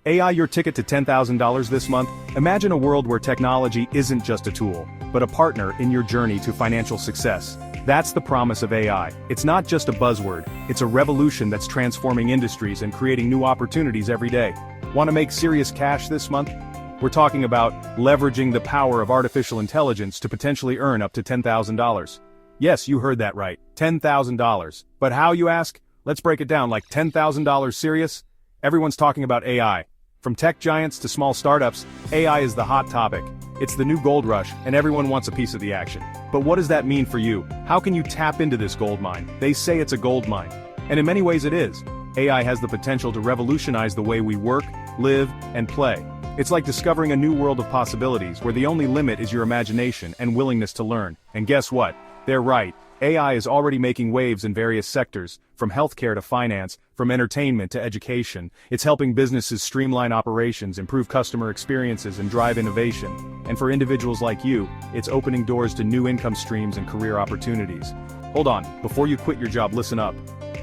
AI your ticket to $10,000 this month? Imagine a world where technology isn't just a tool, but a partner in your journey to financial success. That's the promise of AI. It's not just a buzzword, it's a revolution that's transforming industries and creating new opportunities every day. Want to make serious cash this month? We're talking about leveraging the power of artificial intelligence to potentially earn up to $10,000. Yes, you heard that right, $10,000. But how, you ask? Let's break it down. Like $10,000 serious? Everyone's talking about AI. From tech giants to small startups, AI is the hot topic. It's the new gold rush, and everyone wants a piece of the action. But what does that mean for you? How can you tap into this gold mine? They say it's a gold mine. And in many ways it is. AI has the potential to revolutionize the way we work, live, and play. It's like discovering a new world of possibilities where the only limit is your imagination and willingness to learn. And guess what? They're right. AI is already making waves in various sectors, from healthcare to finance, from entertainment to education. It's helping businesses streamline operations, improve customer experiences, and drive innovation. And for individuals like you, it's opening doors to new income streams and career opportunities. Hold on, before you quit your job, listen up.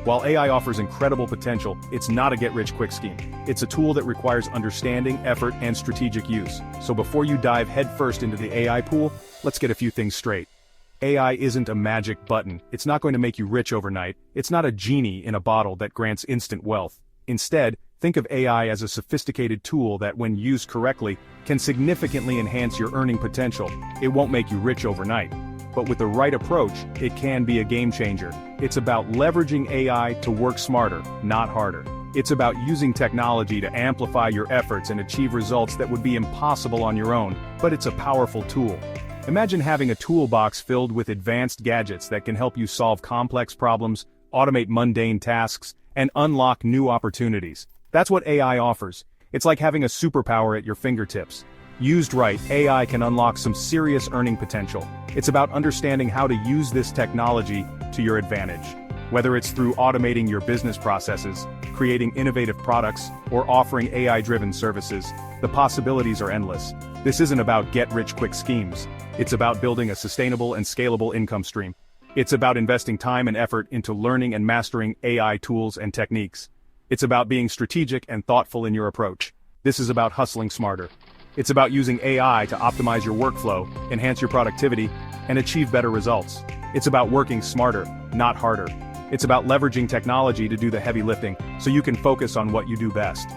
While AI offers incredible potential, it's not a get-rich-quick scheme. It's a tool that requires understanding, effort, and strategic use. So before you dive headfirst into the AI pool, let's get a few things straight. AI isn't a magic button. It's not going to make you rich overnight. It's not a genie in a bottle that grants instant wealth. Instead, think of AI as a sophisticated tool that, when used correctly, can significantly enhance your earning potential. It won't make you rich overnight. But with the right approach, it can be a game changer. It's about leveraging AI to work smarter, not harder. It's about using technology to amplify your efforts and achieve results that would be impossible on your own, but it's a powerful tool. Imagine having a toolbox filled with advanced gadgets that can help you solve complex problems, automate mundane tasks, and unlock new opportunities. That's what AI offers. It's like having a superpower at your fingertips. Used right, AI can unlock some serious earning potential. It's about understanding how to use this technology to your advantage. Whether it's through automating your business processes, creating innovative products, or offering AI-driven services, the possibilities are endless. This isn't about get-rich-quick schemes. It's about building a sustainable and scalable income stream. It's about investing time and effort into learning and mastering AI tools and techniques. It's about being strategic and thoughtful in your approach. This is about hustling smarter. It's about using AI to optimize your workflow, enhance your productivity, and achieve better results. It's about working smarter, not harder. It's about leveraging technology to do the heavy lifting, so you can focus on what you do best.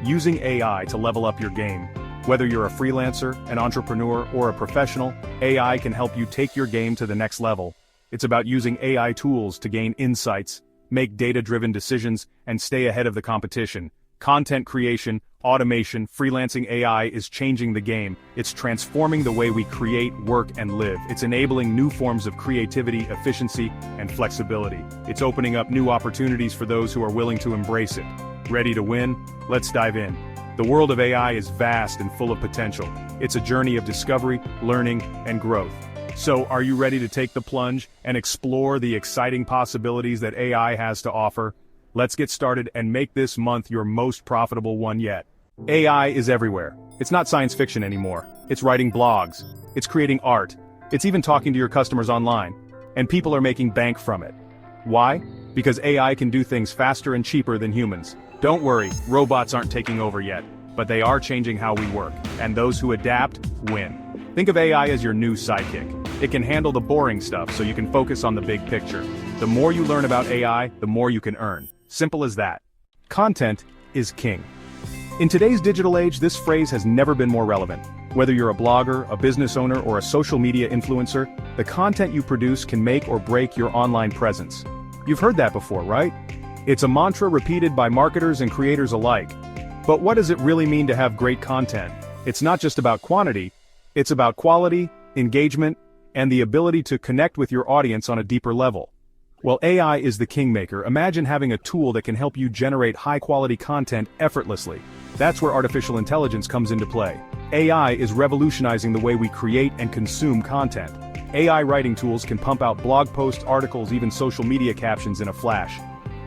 Using AI to level up your game. Whether you're a freelancer, an entrepreneur, or a professional, AI can help you take your game to the next level. It's about using AI tools to gain insights, make data-driven decisions, and stay ahead of the competition. Content creation, automation, freelancing AI is changing the game. It's transforming the way we create, work, and live. It's enabling new forms of creativity, efficiency, and flexibility. It's opening up new opportunities for those who are willing to embrace it. Ready to win? Let's dive in. The world of AI is vast and full of potential. It's a journey of discovery, learning, and growth. So, are you ready to take the plunge and explore the exciting possibilities that AI has to offer? Let's get started and make this month your most profitable one yet. AI is everywhere. It's not science fiction anymore. It's writing blogs. It's creating art. It's even talking to your customers online. And people are making bank from it. Why? Because AI can do things faster and cheaper than humans. Don't worry, robots aren't taking over yet, but they are changing how we work, and those who adapt, win. Think of AI as your new sidekick. It can handle the boring stuff so you can focus on the big picture. The more you learn about AI, the more you can earn. Simple as that. Content is king. In today's digital age, this phrase has never been more relevant. Whether you're a blogger, a business owner, or a social media influencer, the content you produce can make or break your online presence. You've heard that before, right? It's a mantra repeated by marketers and creators alike. But what does it really mean to have great content? It's not just about quantity, it's about quality, engagement, and the ability to connect with your audience on a deeper level. While AI is the kingmaker, imagine having a tool that can help you generate high-quality content effortlessly. That's where artificial intelligence comes into play. AI is revolutionizing the way we create and consume content. AI writing tools can pump out blog posts, articles, even social media captions in a flash.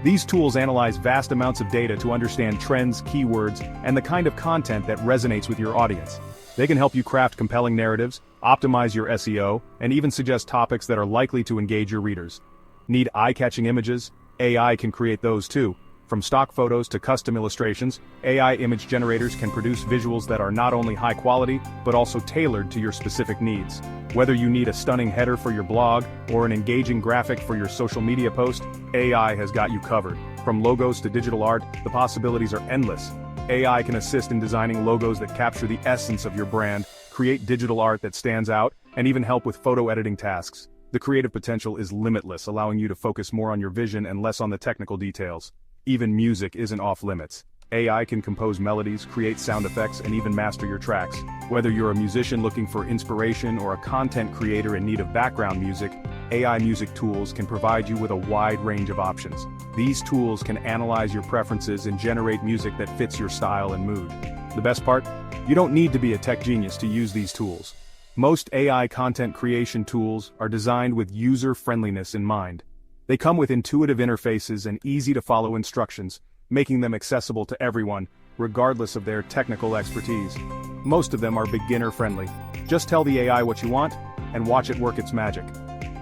These tools analyze vast amounts of data to understand trends, keywords, and the kind of content that resonates with your audience. They can help you craft compelling narratives, optimize your SEO, and even suggest topics that are likely to engage your readers. Need eye-catching images? AI can create those too. From stock photos to custom illustrations, AI image generators can produce visuals that are not only high quality, but also tailored to your specific needs. Whether you need a stunning header for your blog or an engaging graphic for your social media post, AI has got you covered. From logos to digital art, the possibilities are endless. AI can assist in designing logos that capture the essence of your brand, create digital art that stands out, and even help with photo editing tasks. The creative potential is limitless, allowing you to focus more on your vision and less on the technical details. Even music isn't off limits. AI can compose melodies, create sound effects, and even master your tracks. Whether you're a musician looking for inspiration or a content creator in need of background music, AI music tools can provide you with a wide range of options. These tools can analyze your preferences and generate music that fits your style and mood. The best part? You don't need to be a tech genius to use these tools. Most AI content creation tools are designed with user-friendliness in mind. They come with intuitive interfaces and easy-to-follow instructions, making them accessible to everyone, regardless of their technical expertise. Most of them are beginner-friendly. Just tell the AI what you want, and watch it work its magic.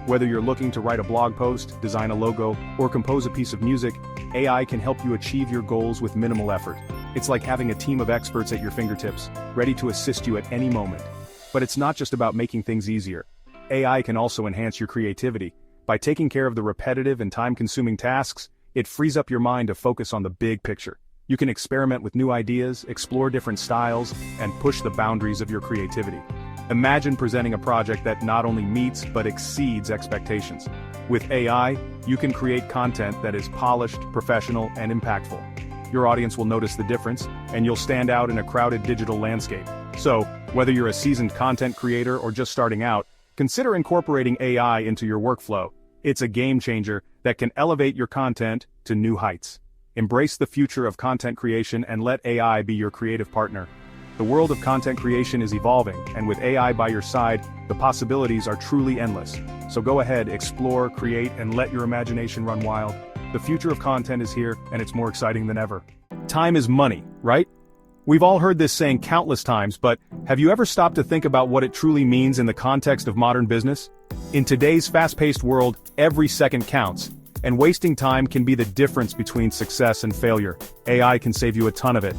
Whether you're looking to write a blog post, design a logo, or compose a piece of music, AI can help you achieve your goals with minimal effort. It's like having a team of experts at your fingertips, ready to assist you at any moment. But it's not just about making things easier. AI can also enhance your creativity. By taking care of the repetitive and time-consuming tasks, it frees up your mind to focus on the big picture. You can experiment with new ideas, explore different styles, and push the boundaries of your creativity. Imagine presenting a project that not only meets but exceeds expectations. With AI, you can create content that is polished, professional, and impactful. Your audience will notice the difference, and you'll stand out in a crowded digital landscape. So, whether you're a seasoned content creator or just starting out, consider incorporating AI into your workflow. It's a game changer that can elevate your content to new heights. Embrace the future of content creation and let AI be your creative partner. The world of content creation is evolving, and with AI by your side, the possibilities are truly endless. So go ahead, explore, create, and let your imagination run wild. The future of content is here, and it's more exciting than ever. Time is money, right? We've all heard this saying countless times, but have you ever stopped to think about what it truly means in the context of modern business? In today's fast-paced world, every second counts, and wasting time can be the difference between success and failure. AI can save you a ton of it.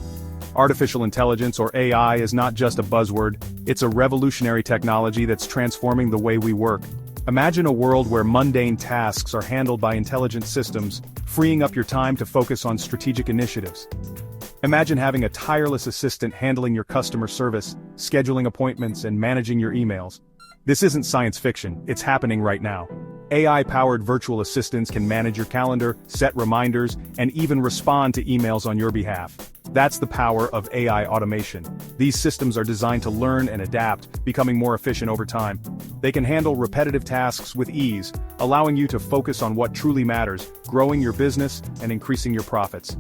Artificial intelligence, or AI, is not just a buzzword, it's a revolutionary technology that's transforming the way we work. Imagine a world where mundane tasks are handled by intelligent systems, freeing up your time to focus on strategic initiatives. Imagine having a tireless assistant handling your customer service, scheduling appointments, and managing your emails. This isn't science fiction, it's happening right now. AI-powered virtual assistants can manage your calendar, set reminders, and even respond to emails on your behalf. That's the power of AI automation. These systems are designed to learn and adapt, becoming more efficient over time. They can handle repetitive tasks with ease, allowing you to focus on what truly matters, growing your business and increasing your profits.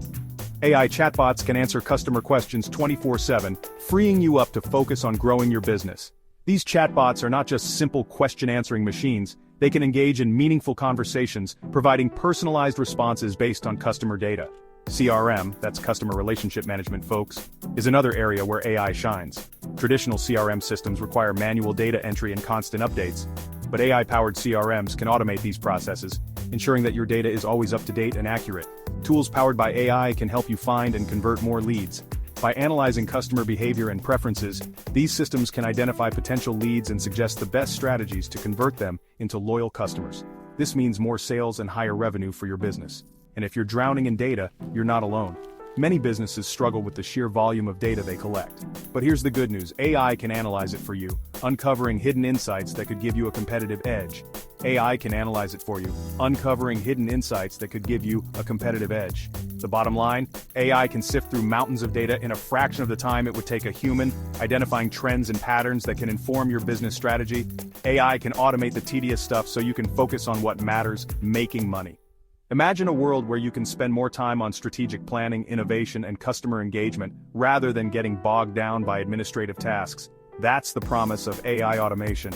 AI chatbots can answer customer questions 24/7, freeing you up to focus on growing your business. These chatbots are not just simple question-answering machines, they can engage in meaningful conversations, providing personalized responses based on customer data. CRM, that's Customer Relationship Management, folks, is another area where AI shines. Traditional CRM systems require manual data entry and constant updates, but AI-powered CRMs can automate these processes, ensuring that your data is always up to date and accurate. Tools powered by AI can help you find and convert more leads. By analyzing customer behavior and preferences, these systems can identify potential leads and suggest the best strategies to convert them into loyal customers. This means more sales and higher revenue for your business. And if you're drowning in data, you're not alone. Many businesses struggle with the sheer volume of data they collect. But here's the good news: AI can analyze it for you, uncovering hidden insights that could give you a competitive edge. AI can analyze it for you, uncovering hidden insights that could give you a competitive edge. The bottom line, AI can sift through mountains of data in a fraction of the time it would take a human, identifying trends and patterns that can inform your business strategy. AI can automate the tedious stuff so you can focus on what matters: making money. Imagine a world where you can spend more time on strategic planning, innovation, and customer engagement, rather than getting bogged down by administrative tasks. That's the promise of AI automation.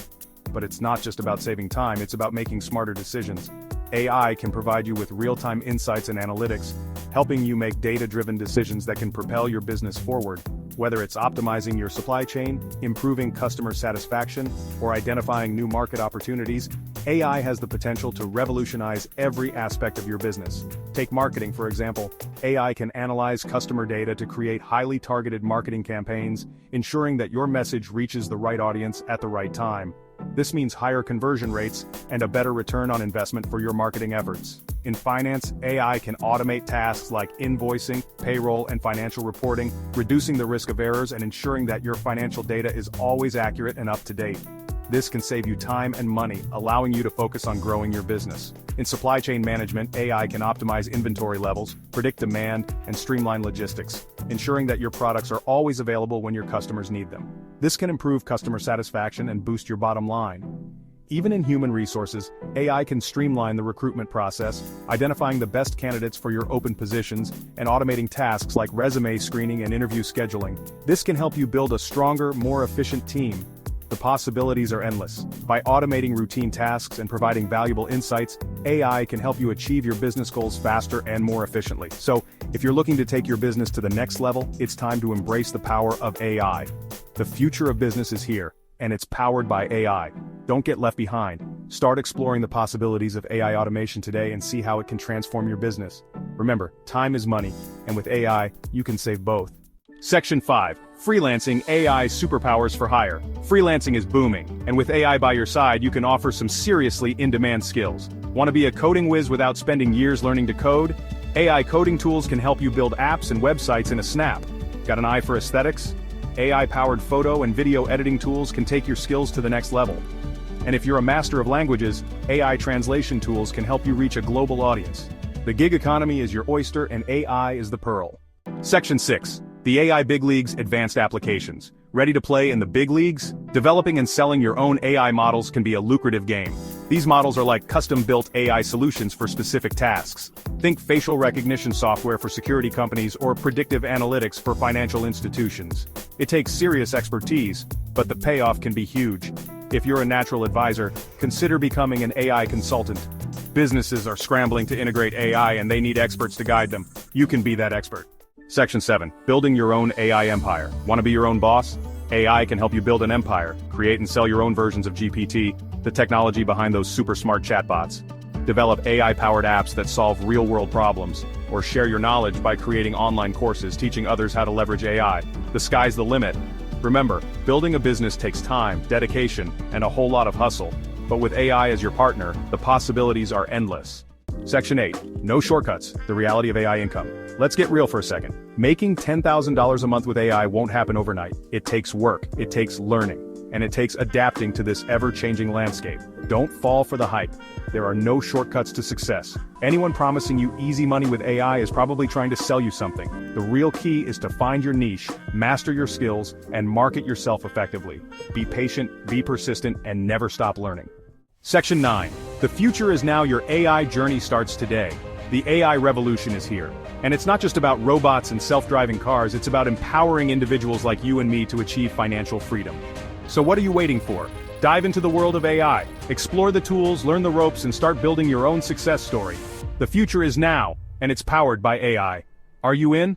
But it's not just about saving time, it's about making smarter decisions. AI can provide you with real-time insights and analytics, helping you make data-driven decisions that can propel your business forward. Whether it's optimizing your supply chain, improving customer satisfaction, or identifying new market opportunities, AI has the potential to revolutionize every aspect of your business. Take marketing, for example. AI can analyze customer data to create highly targeted marketing campaigns, ensuring that your message reaches the right audience at the right time. This means higher conversion rates and a better return on investment for your marketing efforts. In finance, AI can automate tasks like invoicing, payroll, and financial reporting, reducing the risk of errors and ensuring that your financial data is always accurate and up to date. This can save you time and money, allowing you to focus on growing your business. In supply chain management, AI can optimize inventory levels, predict demand, and streamline logistics, ensuring that your products are always available when your customers need them. This can improve customer satisfaction and boost your bottom line. Even in human resources, AI can streamline the recruitment process, identifying the best candidates for your open positions, and automating tasks like resume screening and interview scheduling. This can help you build a stronger, more efficient team. The possibilities are endless. By automating routine tasks and providing valuable insights, AI can help you achieve your business goals faster and more efficiently. So, if you're looking to take your business to the next level, it's time to embrace the power of AI. The future of business is here, and it's powered by AI. Don't get left behind. Start exploring the possibilities of AI automation today and see how it can transform your business. Remember, time is money, and with AI, you can save both. Section 5. Freelancing AI Superpowers for Hire. Freelancing is booming, and with AI by your side, you can offer some seriously in-demand skills. Want to be a coding whiz without spending years learning to code? AI coding tools can help you build apps and websites in a snap. Got an eye for aesthetics? AI-powered photo and video editing tools can take your skills to the next level. And if you're a master of languages, AI translation tools can help you reach a global audience. The gig economy is your oyster and AI is the pearl. Section 6. The AI Big Leagues Advanced Applications. Ready to play in the big leagues? Developing and selling your own AI models can be a lucrative game. These models are like custom-built AI solutions for specific tasks. Think facial recognition software for security companies or predictive analytics for financial institutions. It takes serious expertise, but the payoff can be huge. If you're a natural advisor, consider becoming an AI consultant. Businesses are scrambling to integrate AI and they need experts to guide them. You can be that expert. Section 7. Building your own AI empire. Want to be your own boss? AI can help you build an empire, create and sell your own versions of GPT, the technology behind those super smart chatbots. Develop AI-powered apps that solve real-world problems, or share your knowledge by creating online courses teaching others how to leverage AI. The sky's the limit. Remember, building a business takes time, dedication, and a whole lot of hustle. But with AI as your partner, the possibilities are endless. Section 8. No shortcuts, the reality of AI income. Let's get real for a second. Making $10,000 a month with AI won't happen overnight. It takes work, it takes learning, and it takes adapting to this ever-changing landscape. Don't fall for the hype. There are no shortcuts to success. Anyone promising you easy money with AI is probably trying to sell you something. The real key is to find your niche, master your skills, and market yourself effectively. Be patient, be persistent, and never stop learning. Section 9. The future is now. Your AI journey starts today. The AI revolution is here. And it's not just about robots and self-driving cars, it's about empowering individuals like you and me to achieve financial freedom. So what are you waiting for? Dive into the world of AI, explore the tools, learn the ropes, and start building your own success story. The future is now, and it's powered by AI. Are you in?